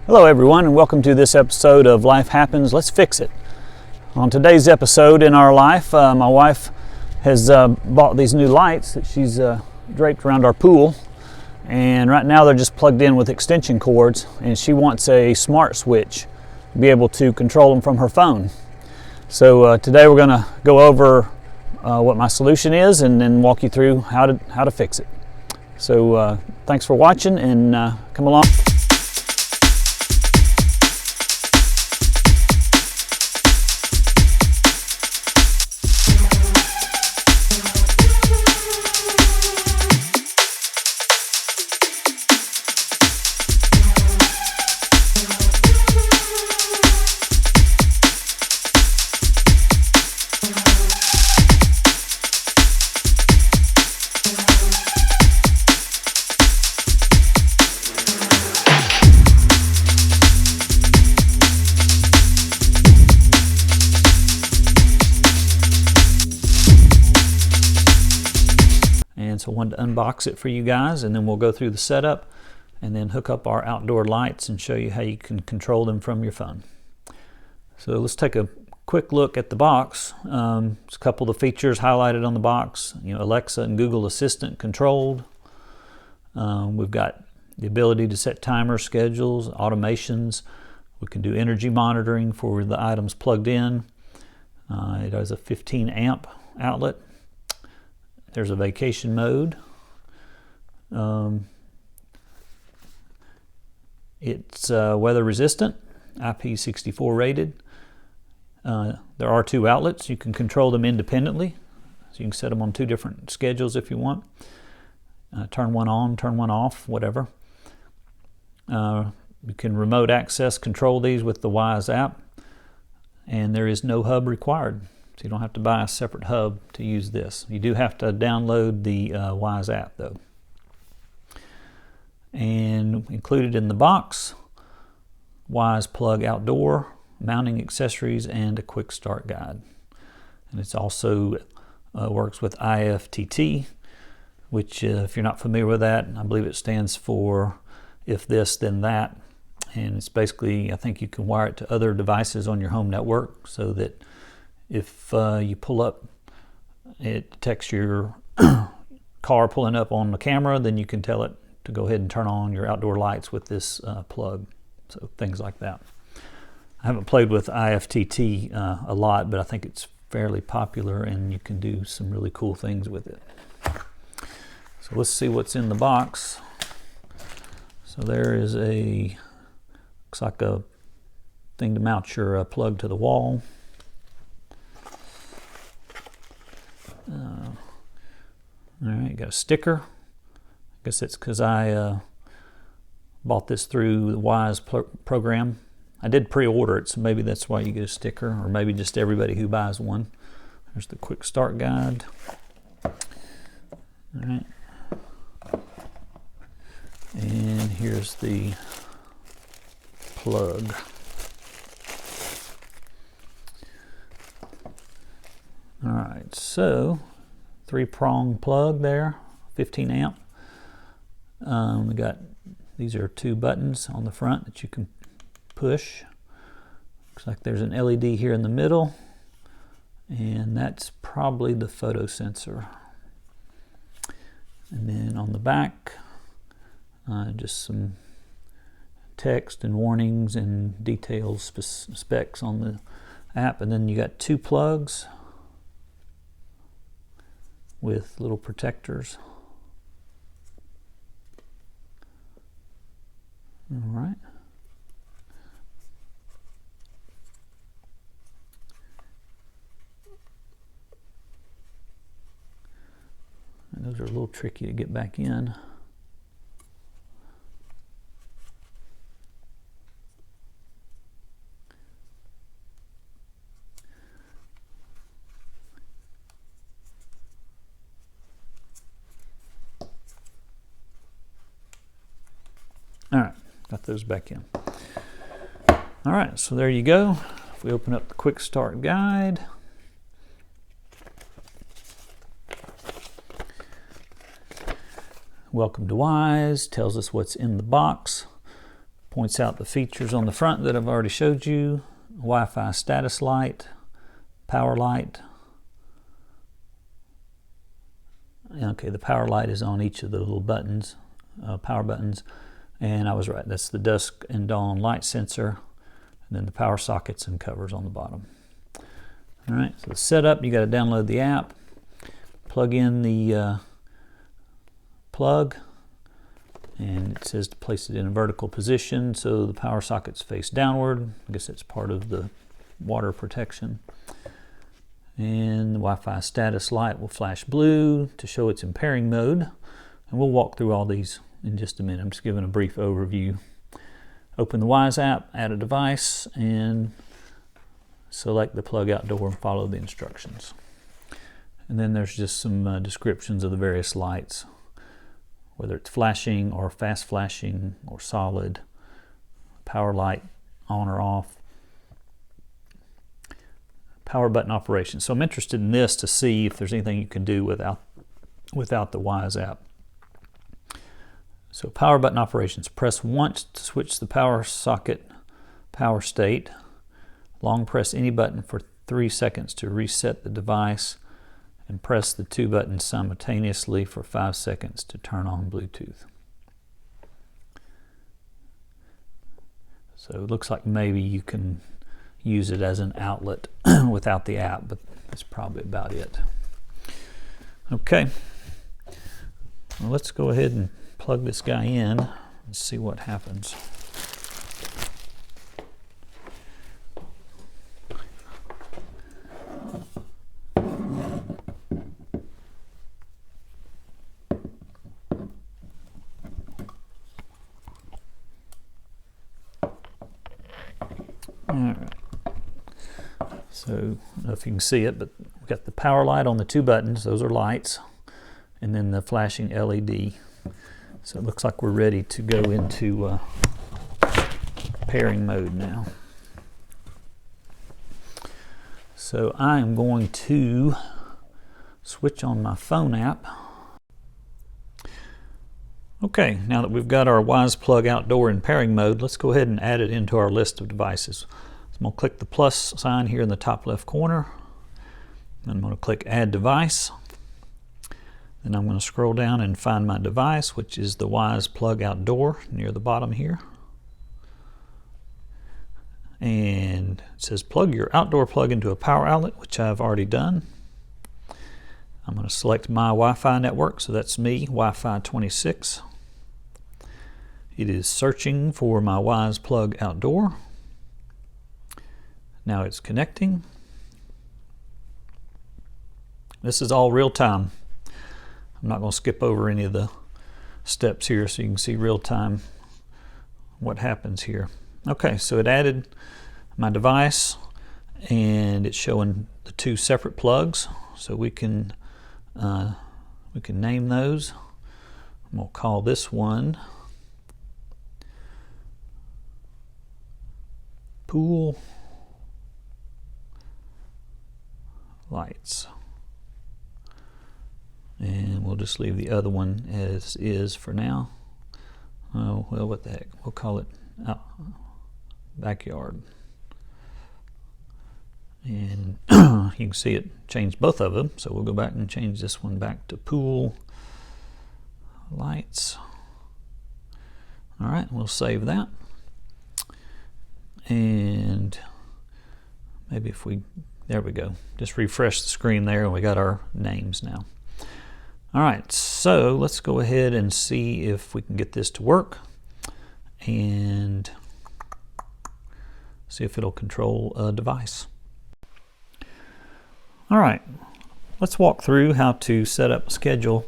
Hello everyone, and welcome to this episode of Life Happens, Let's Fix It. On today's episode in our life, my wife has bought these new lights that she's draped around our pool, and right now they're just plugged in with extension cords, and she wants a smart switch to be able to control them from her phone. So today we're going to go over what my solution is and then walk you through how to fix it. So thanks for watching, and come along. So I wanted to unbox it for you guys, and then we'll go through the setup and then hook up our outdoor lights and show you how you can control them from your phone. So let's take a quick look at the box. There's a couple of the features highlighted on the box. Alexa and Google Assistant controlled. We've got the ability to set timers, schedules, automations. We can do energy monitoring for the items plugged in. It has a 15 amp outlet. There's a vacation mode. It's weather resistant, IP64 rated. There are two outlets. You can control them independently. So you can set them on two different schedules if you want. Turn one on, turn one off, whatever. You can remote access control these with the Wyze app. And there is no hub required. So you don't have to buy a separate hub to use this. You do have to download the Wyze app though. And included in the box, Wyze Plug Outdoor, mounting accessories, and a quick start guide. And it's also works with IIya, which if you're not familiar with that, I believe it stands for if this then that. And it's basically, I think you can wire it to other devices on your home network so that if you pull up, it detects your car pulling up on the camera, then you can tell it to go ahead and turn on your outdoor lights with this plug. So things like that. I haven't played with IIya a lot, but I think it's fairly popular and you can do some really cool things with it. So let's see what's in the box. So there is looks like a thing to mount your plug to the wall. All right, got a sticker. I guess it's because I bought this through the Wyze program. I did pre-order it, so maybe that's why you get a sticker, or maybe just everybody who buys one. There's the quick start guide. All right. And here's the plug. All right, so 3-prong plug there, 15 amp. We got, these are two buttons on the front that you can push. Looks like there's an LED here in the middle, and that's probably the photo sensor. And then on the back, just some text and warnings and details, specs on the app. And then you got two plugs with little protectors. All right. And those are a little tricky to get back in. All right, got those back in. All right, so there you go. If we open up the quick start guide, welcome to Wyze, tells us what's in the box. Points out the features on the front that I've already showed you. Wi-Fi status light, power light. Okay, the power light is on each of the little buttons, power buttons. And I was right, that's the dusk and dawn light sensor. And then the power sockets and covers on the bottom. All right, so the setup, you got to download the app, plug in the plug, and it says to place it in a vertical position so the power sockets face downward. I guess that's part of the water protection. And the Wi-Fi status light will flash blue to show it's in pairing mode. And we'll walk through all these in just a minute. I'm just giving a brief overview. Open the Wyze app, add a device, and select the Plug Outdoor and follow the instructions. And then there's just some descriptions of the various lights, whether it's flashing or fast flashing or solid, power light on or off, power button operation. So I'm interested in this to see if there's anything you can do without the Wyze app. So power button operations, press once to switch the power socket power state. Long press any button for 3 seconds to reset the device, and press the 2 buttons simultaneously for 5 seconds to turn on Bluetooth. So it looks like maybe you can use it as an outlet without the app, but that's probably about it. Okay, well, let's go ahead and plug this guy in and see what happens. All right. So I don't know if you can see it, but we've got the power light on the 2 buttons. Those are lights. And then the flashing LED. So it looks like we're ready to go into pairing mode now. So I am going to switch on my phone app. Okay, now that we've got our Wyze Plug Outdoor in pairing mode, let's go ahead and add it into our list of devices. So I'm going to click the plus sign here in the top left corner. I'm going to click Add Device. Then I'm going to scroll down and find my device, which is the Wyze Plug Outdoor near the bottom here. And it says plug your outdoor plug into a power outlet, which I've already done. I'm going to select my Wi-Fi network, so that's me, Wi-Fi 26. It is searching for my Wyze Plug Outdoor. Now it's connecting. This is all real time. I'm not going to skip over any of the steps here so you can see real time what happens here. Okay, so it added my device and it's showing the 2 separate plugs, so we can name those. I'm going to call this one Pool Lights. And we'll just leave the other one as is for now. Oh, well, what the heck. We'll call it Backyard. And you can see it changed both of them. So we'll go back and change this one back to Pool Lights. All right, we'll save that. And maybe if we, there we go. Just refresh the screen there and we got our names now. All right, so let's go ahead and see if we can get this to work and see if it'll control a device. All right, let's walk through how to set up a schedule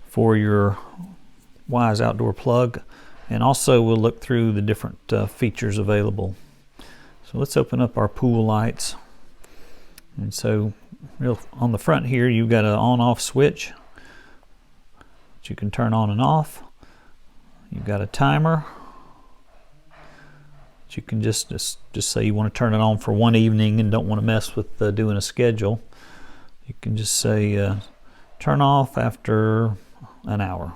for your Wyze Outdoor plug, and also we'll look through the different features available. So let's open up our pool lights. And so on the front here, you've got an on-off switch that you can turn on and off. You've got a timer. You can just say you want to turn it on for one evening and don't want to mess with doing a schedule. You can just say turn off after an hour,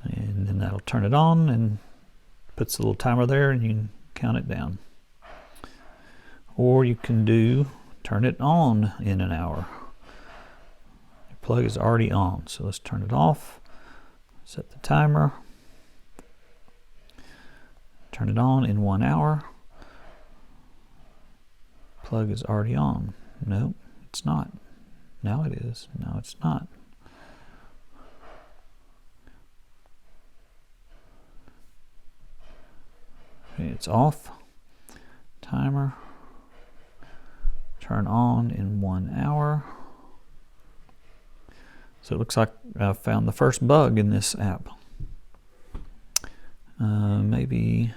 and then that'll turn it on, and puts the little timer there and you can count it down. Or you can do turn it on in an hour. Your plug is already on, so let's turn it off, set the timer, turn it on in 1 hour. Plug is already on. Nope, it's not. Now it is. No, it's not. Okay, it's off. Timer. Turn on in 1 hour. So it looks like I found the first bug in this app. Maybe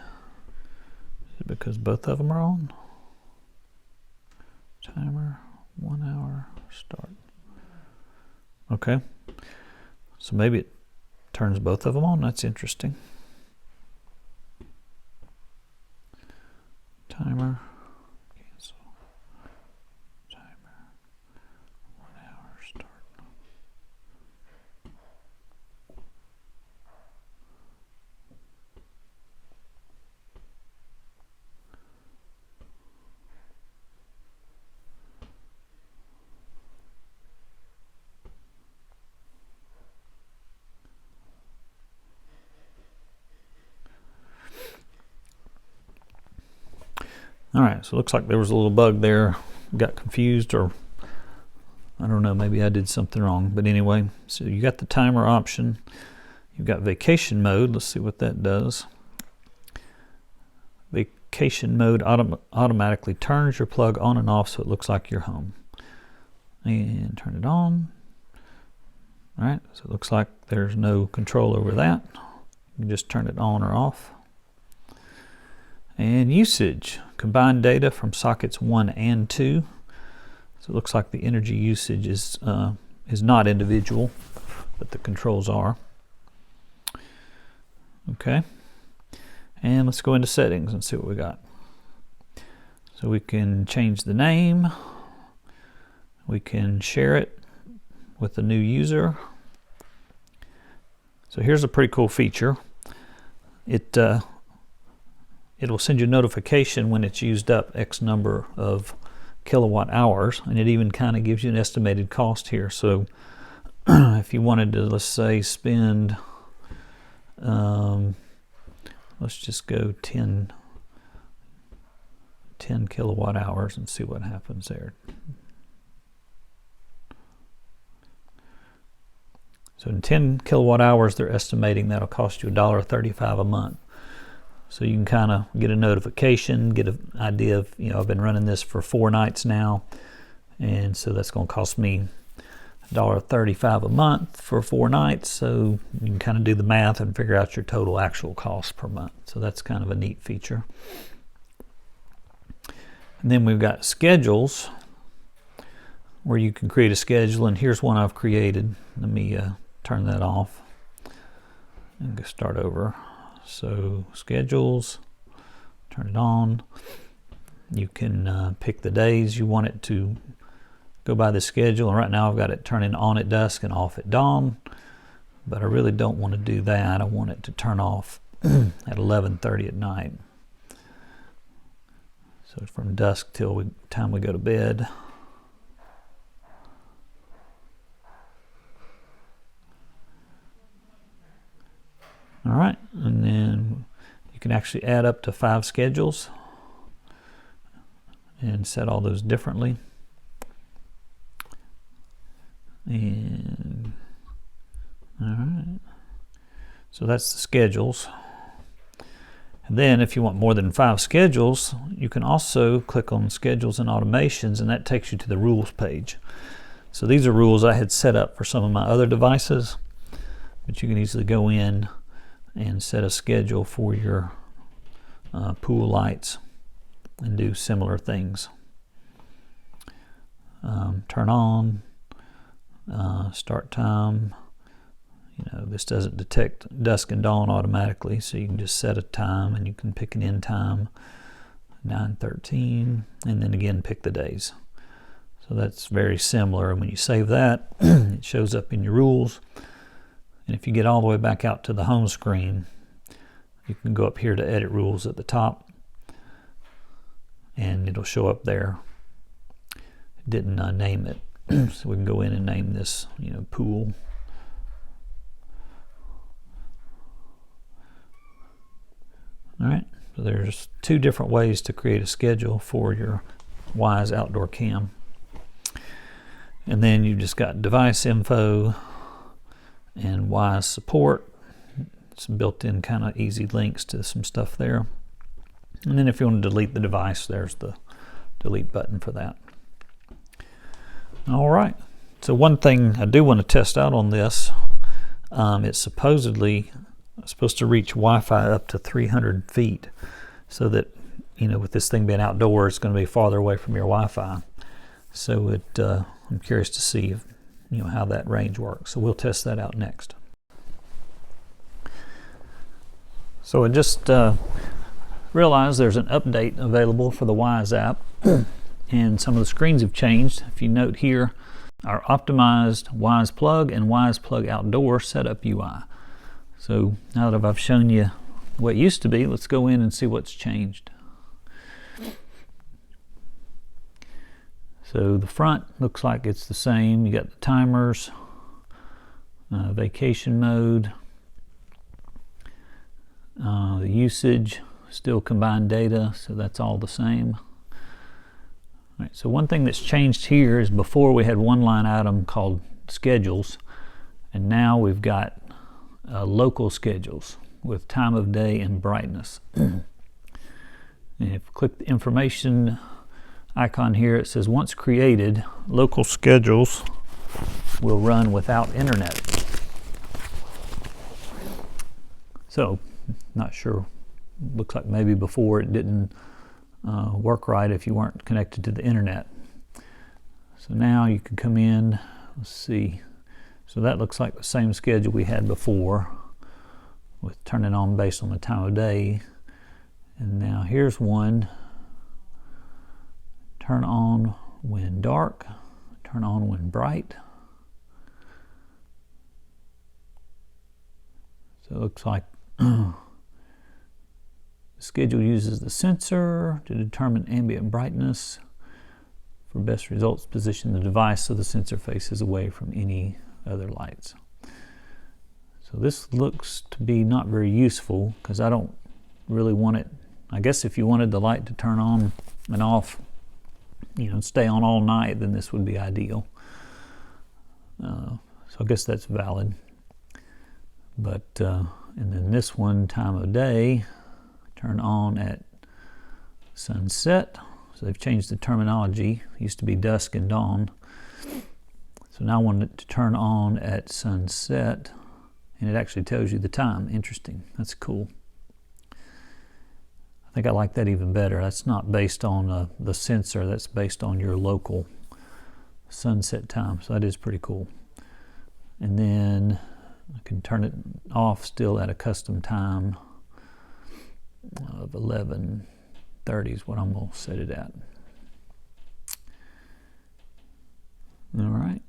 is it because both of them are on? Timer, 1 hour, start. Okay, so maybe it turns both of them on. That's interesting. Timer, cancel. Timer, 1 hour, start. All right, so it looks like there was a little bug there. Got confused, or I don't know, maybe I did something wrong. But anyway, so you got the timer option. You've got vacation mode. Let's see what that does. Vacation mode automatically turns your plug on and off so it looks like you're home. And turn it on. All right, so it looks like there's no control over that. You can just turn it on or off. And usage, combined data from sockets 1 and 2. So it looks like the energy usage is not individual, but the controls are. Okay, and let's go into settings and see what we got. So we can change the name. We can share it with a new user. So here's a pretty cool feature. It will send you a notification when it's used up X number of kilowatt hours, and it even kind of gives you an estimated cost here. So if you wanted to, let's say, spend, let's just go 10 kilowatt hours and see what happens there. So in 10 kilowatt hours, they're estimating that'll cost you $1.35 a month. So you can kind of get a notification, get an idea of, I've been running this for 4 nights now, and so that's going to cost me $1.35 a month for 4 nights. So you can kind of do the math and figure out your total actual cost per month. So that's kind of a neat feature. And then we've got schedules, where you can create a schedule, and here's one I've created. Let me turn that off and go start over. So schedules, turn it on. You can pick the days you want it to go by the schedule. And right now I've got it turning on at dusk and off at dawn, but I really don't want to do that. I want it to turn off at 11:30 at night. So from dusk till time we go to bed. All right, and then you can actually add up to 5 schedules and set all those differently. And all right, so that's the schedules. And then if you want more than 5 schedules, you can also click on schedules and automations, and that takes you to the rules page. So these are rules I had set up for some of my other devices, but you can easily go in and set a schedule for your pool lights and do similar things. Turn on, start time. This doesn't detect dusk and dawn automatically, so you can just set a time and you can pick an end time, 9:13, and then again pick the days. So that's very similar, and when you save that, it shows up in your rules. And if you get all the way back out to the home screen, you can go up here to edit rules at the top, and it'll show up there. It didn't name it, so we can go in and name this, pool. All right, so there's 2 different ways to create a schedule for your Wyze outdoor cam. And then you just got device info and Wyze support. Some built-in kind of easy links to some stuff there. And then if you want to delete the device, there's the delete button for that. All right, so one thing I do want to test out on this, it's supposedly supposed to reach Wi-Fi up to 300 feet, so that, with this thing being outdoors, it's going to be farther away from your Wi-Fi. So I'm curious to see if, how that range works. So we'll test that out next. So I just realized there's an update available for the Wyze app, and some of the screens have changed. If you note here, our optimized Wyze Plug and Wyze Plug Outdoor setup UI. So now that I've shown you what it used to be, let's go in and see what's changed. So the front looks like it's the same. You got the timers, vacation mode, the usage, still combined data, so that's all the same. All right, so one thing that's changed here is before we had one line item called schedules, and now we've got local schedules with time of day and brightness. And if you click the information icon here, it says once created, local schedules will run without internet. So, not sure. Looks like maybe before it didn't work right if you weren't connected to the internet. So now you can come in, let's see. So that looks like the same schedule we had before, with turning on based on the time of day. And now here's one. Turn on when dark, turn on when bright. So it looks like the schedule uses the sensor to determine ambient brightness. For best results, position the device so the sensor faces away from any other lights. So this looks to be not very useful because I don't really want it. I guess if you wanted the light to turn on and off, stay on all night, then this would be ideal. So I guess that's valid. But and then this one, time of day, turn on at sunset. So they've changed the terminology. It used to be dusk and dawn. So now I want it to turn on at sunset, and it actually tells you the time. Interesting. That's cool. I think I like that even better. That's not based on the sensor. That's based on your local sunset time. So that is pretty cool. And then I can turn it off still at a custom time of 11:30 is what I'm going to set it at. All right.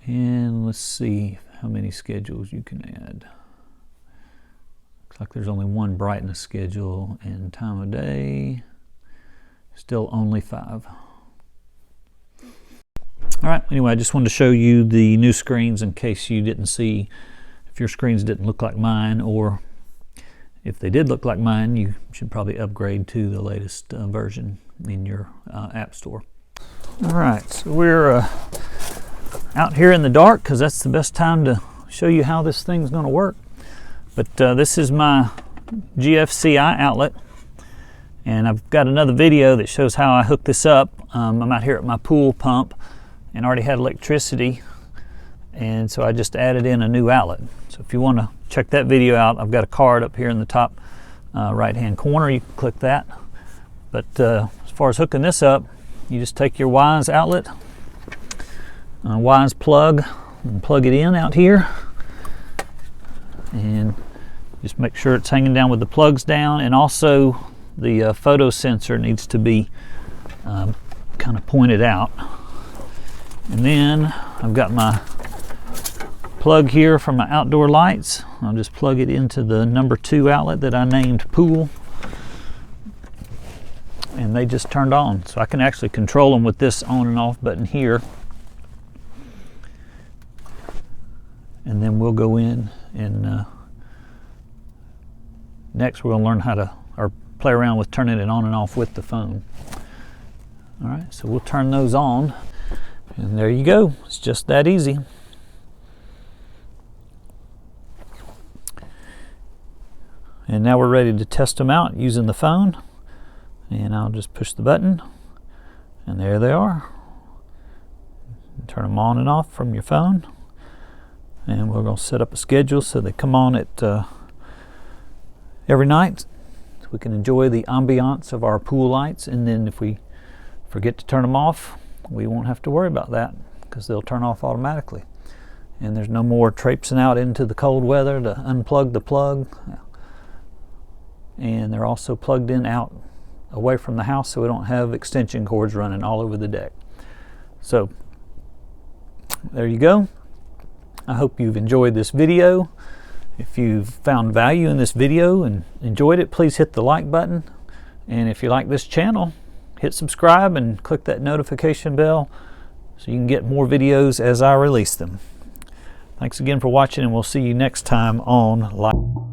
And let's see how many schedules you can add. Looks like there's only one brightness schedule, and time of day, still only 5. All right, anyway, I just wanted to show you the new screens in case you didn't see, if your screens didn't look like mine, or if they did look like mine, you should probably upgrade to the latest version in your app store. All right, so we're out here in the dark because that's the best time to show you how this thing's going to work. But this is my GFCI outlet, and I've got another video that shows how I hook this up. I'm out here at my pool pump and already had electricity, and so I just added in a new outlet. So if you want to check that video out, I've got a card up here in the top right hand corner. You can click that. But as far as hooking this up, you just take your Wyze outlet, Wyze plug, and plug it in out here, and just make sure it's hanging down with the plugs down, and also the photo sensor needs to be kind of pointed out. And then I've got my plug here for my outdoor lights. I'll just plug it into the number 2 outlet that I named pool, and they just turned on. So I can actually control them with this on and off button here. And then we'll go in and next we're going to learn how to, or play around with turning it on and off with the phone. All right, so we'll turn those on, and there you go. It's just that easy. And now we're ready to test them out using the phone. And I'll just push the button, and there they are. Turn them on and off from your phone. And we're going to set up a schedule so they come on at every night, so we can enjoy the ambiance of our pool lights. And then if we forget to turn them off, we won't have to worry about that, because they'll turn off automatically. And there's no more traipsing out into the cold weather to unplug the plug. And they're also plugged in out away from the house, so we don't have extension cords running all over the deck. So there you go. I hope you've enjoyed this video. If you've found value in this video and enjoyed it, please hit the like button. And if you like this channel, hit subscribe and click that notification bell so you can get more videos as I release them. Thanks again for watching, and we'll see you next time on Light.